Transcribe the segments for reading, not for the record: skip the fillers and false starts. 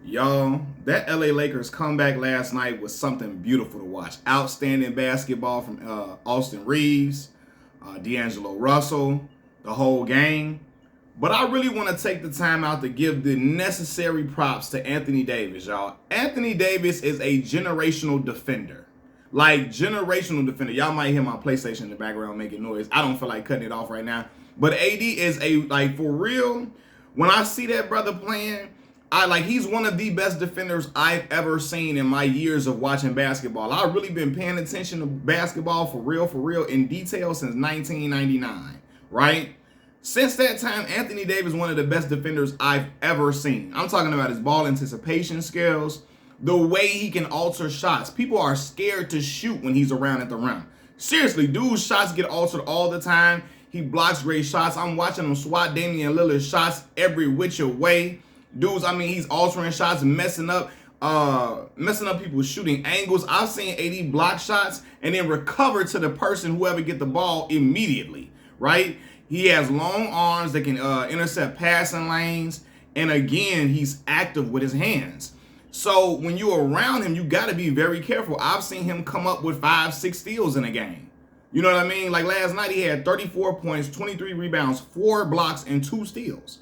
Y'all, that LA Lakers comeback last night was something beautiful to watch. Outstanding basketball from Austin Reeves, D'Angelo Russell, the whole game. But I really want to take the time out to give the necessary props to Anthony Davis, y'all. Anthony Davis is a generational defender. Like, generational defender. Y'all might hear my PlayStation in the background making noise. I don't feel like cutting it off right now. But AD is for real, when I see that brother playing, he's one of the best defenders I've ever seen in my years of watching basketball. I've really been paying attention to basketball for real, in detail since 1999, right? Since that time, Anthony Davis is one of the best defenders I've ever seen. I'm talking about his ball anticipation skills, the way he can alter shots. People are scared to shoot when he's around at the rim. Seriously, dude's shots get altered all the time. He blocks great shots. I'm watching him swat Damian Lillard's shots every which way. Dudes, he's altering shots, messing up people's shooting angles. I've seen AD block shots and then recover to the person, whoever get the ball immediately, right? He has long arms that can intercept passing lanes. And again, he's active with his hands. So when you're around him, you got to be very careful. I've seen him come up with 5-6 steals in a game. You know what I mean? Like last night, he had 34 points, 23 rebounds, 4 blocks, and 2 steals.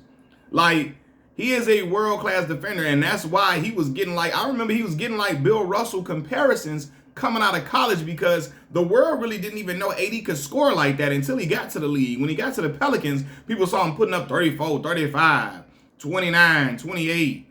Like, he is a world-class defender, and that's why he was getting I remember he was getting Bill Russell comparisons coming out of college, because the world really didn't even know AD could score like that until he got to the league. When he got to the Pelicans, people saw him putting up 34, 35, 29, 28,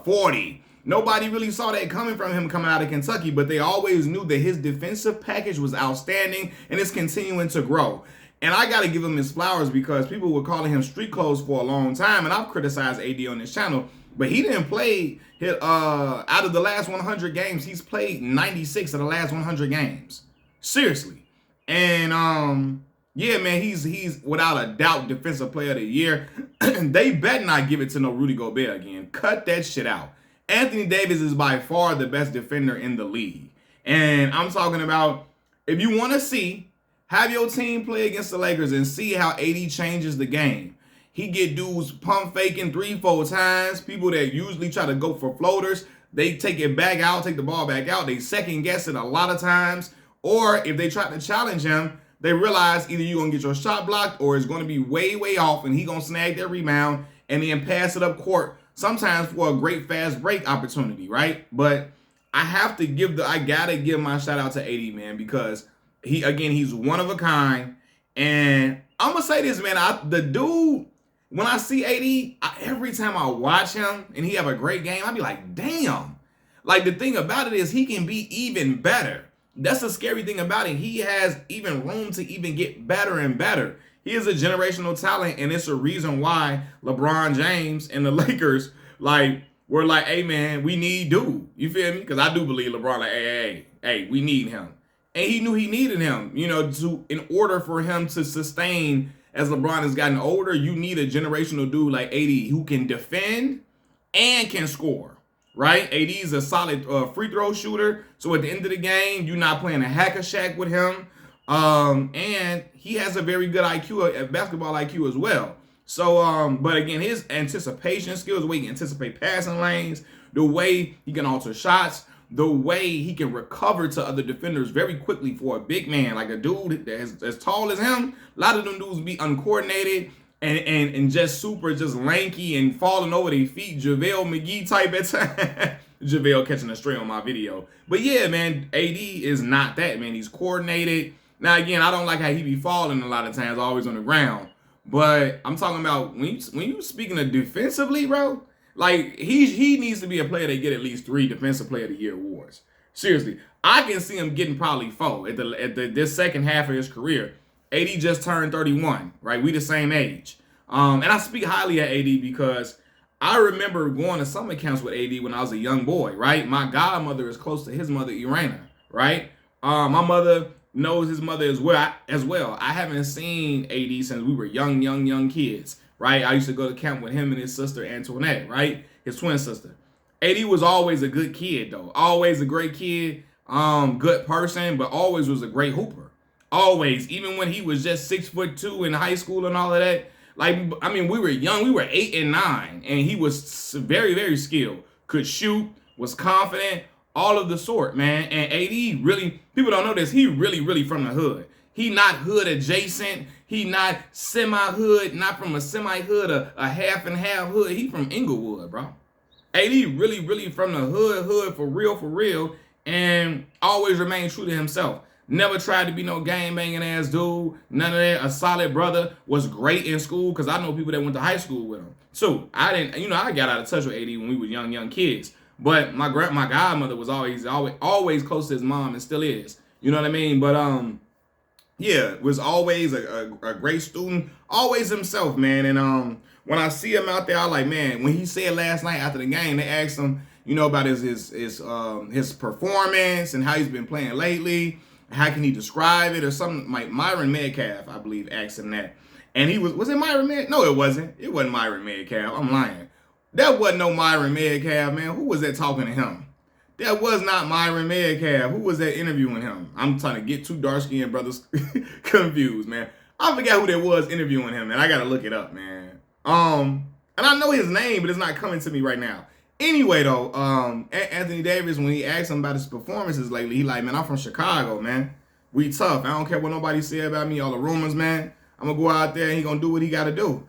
40. Nobody really saw that coming from him coming out of Kentucky, but they always knew that his defensive package was outstanding, and it's continuing to grow. And I got to give him his flowers, because people were calling him street clothes for a long time, and I've criticized AD on this channel, but he didn't play out of the last 100 games. He's played 96 of the last 100 games. Seriously. And yeah, man, he's without a doubt defensive player of the year. They better not give it to no Rudy Gobert again. Cut that shit out. Anthony Davis is by far the best defender in the league. And I'm talking about, if you want to have your team play against the Lakers and see how AD changes the game. He get dudes pump faking 3-4 times. People that usually try to go for floaters, they take it back out, take the ball back out. They second guess it a lot of times. Or if they try to challenge him, they realize either you're going to get your shot blocked or it's going to be way, way off, and he going to snag that rebound and then pass it up court, sometimes for a great fast break opportunity, right? But I gotta give my shout out to AD, man, because he's one of a kind. And I'm going to say this, man, the dude, when I see AD, every time I watch him and he have a great game, I be like, damn. Like, the thing about it is he can be even better. That's the scary thing about it. He has even room to even get better and better. He is a generational talent, and it's a reason why LeBron James and the Lakers, were like, hey, man, we need dude. You feel me? Because I do believe LeBron, hey, we need him. And he knew he needed him, in order for him to sustain. As LeBron has gotten older, you need a generational dude like AD who can defend and can score, right? AD is a solid free throw shooter. So at the end of the game, you're not playing a hack-a-shack with him. And he has a very good IQ, basketball IQ as well. So, but again, his anticipation skills, the way he can anticipate passing lanes, the way he can alter shots, the way he can recover to other defenders very quickly for a big man, like a dude that's as tall as him. A lot of them dudes be uncoordinated and just lanky and falling over their feet. JaVale McGee type at times. JaVale catching a stray on my video. But yeah, man, AD is not that, man. He's coordinated. Now, again, I don't like how he be falling a lot of times, always on the ground. But I'm talking about when you speaking of defensively, bro, he needs to be a player that get at least 3 Defensive Player of the Year awards. Seriously, I can see him getting probably 4 at this second half of his career. AD just turned 31, right? We the same age. And I speak highly of AD because I remember going to summer camps with AD when I was a young boy, right? My godmother is close to his mother, Irena, right? My mother knows his mother as well. I haven't seen AD since we were young kids. Right, I used to go to camp with him and his sister Antoinette, right? His twin sister. AD was always a good kid, though. Always a great kid, good person, but always was a great hooper. Always, even when he was just 6'2" in high school and all of that. Like, I mean, we were young. We were 8 and 9, and he was very, very skilled. Could shoot, was confident, all of the sort, man. And AD really, people don't know this. He really, really from the hood. He not hood adjacent. He not semi-hood, not from a semi-hood, a half and half hood. He from Inglewood, bro. AD really, really from the hood, for real, and always remained true to himself. Never tried to be no gang-banging ass dude. None of that. A solid brother. Was great in school, because I know people that went to high school with him. So, I didn't, I got out of touch with AD when we were young kids. But my godmother was always close to his mom, and still is. You know what I mean? But, yeah, was always a great student. Always himself, man. And, when I see him out there, I like, man, when he said last night after the game, they asked him, about his performance and how he's been playing lately. How can he describe it? Or something like Myron Metcalf, I believe, asked him that. And he was it Myron Metcalf? No, it wasn't. It wasn't Myron Metcalf. I'm lying. That wasn't no Myron Metcalf, man. Who was that talking to him? That was not Myron Metcalf. Who was that interviewing him? I'm trying to get two dark-skinned brothers confused, man. I forgot who that was interviewing him, man. I gotta look it up, man. And I know his name, but it's not coming to me right now. Anyway, though, Anthony Davis, when he asked him about his performances lately, he like, man, I'm from Chicago, man. We tough. I don't care what nobody say about me, all the rumors, man. I'm going to go out there and he going to do what he got to do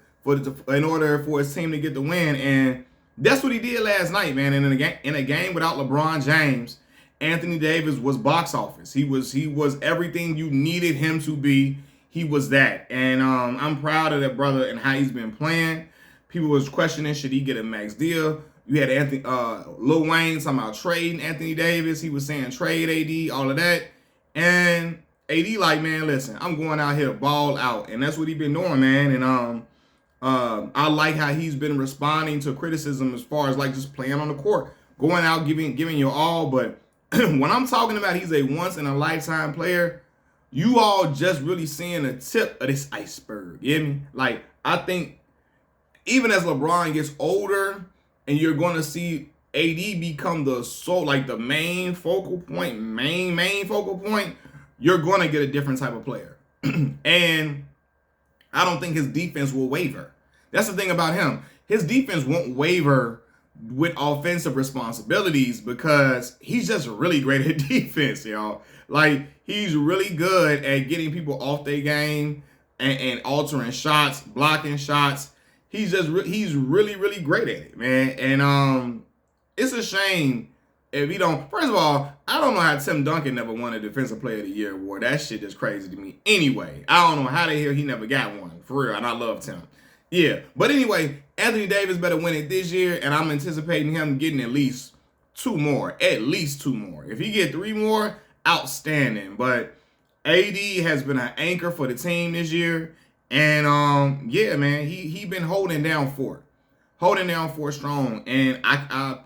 in order for his team to get the win. And that's what he did last night, man. And in a game without LeBron James, Anthony Davis was box office. He was everything you needed him to be. He was that. And I'm proud of that brother and how he's been playing. People was questioning, should he get a max deal? You had Lil Wayne talking about trading Anthony Davis. He was saying trade AD, all of that. And AD like, man, listen, I'm going out here to ball out. And that's what he's been doing, man. And I like how he's been responding to criticism as far as like just playing on the court. Going out, giving your all. But when I'm talking about he's a once-in-a-lifetime player, you all just really seeing the tip of this iceberg. You hear me? Like, I think even as LeBron gets older, and you're going to see AD become the main focal point, main focal point, you're going to get a different type of player. And I don't think his defense will waver. That's the thing about him. His defense won't waver with offensive responsibilities because he's just really great at defense, y'all. Like, he's really good at getting people off their game and altering shots, blocking shots. He's really, really great at it, man. And it's a shame if he don't. First of all, I don't know how Tim Duncan never won a Defensive Player of the Year award. That shit is crazy to me. Anyway, I don't know how the hell he never got one. For real, and I love Tim. Yeah, but anyway, Anthony Davis better win it this year, and I'm anticipating him getting at least two more. At least two more. If he get 3 more, outstanding. But AD has been an anchor for the team this year. And yeah, man, he been holding down for strong. And I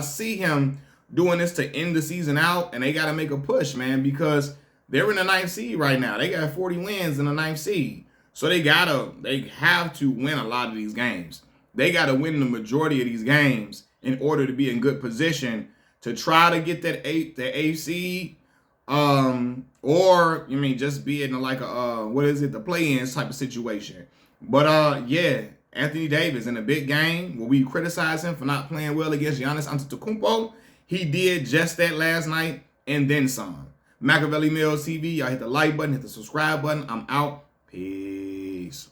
see him doing this to end the season out, and they got to make a push, man, because they're in the 9th seed right now. They got 40 wins in the 9th seed, so they have to win a lot of these games. They got to win the majority of these games in order to be in good position to try to get the 8th seed. Or just be in the play-in type of situation. But yeah, Anthony Davis in a big game where we criticize him for not playing well against Giannis Antetokounmpo, he did just that last night and then some. Machiavelli Mills TV, y'all hit the like button, hit the subscribe button. I'm out. Peace.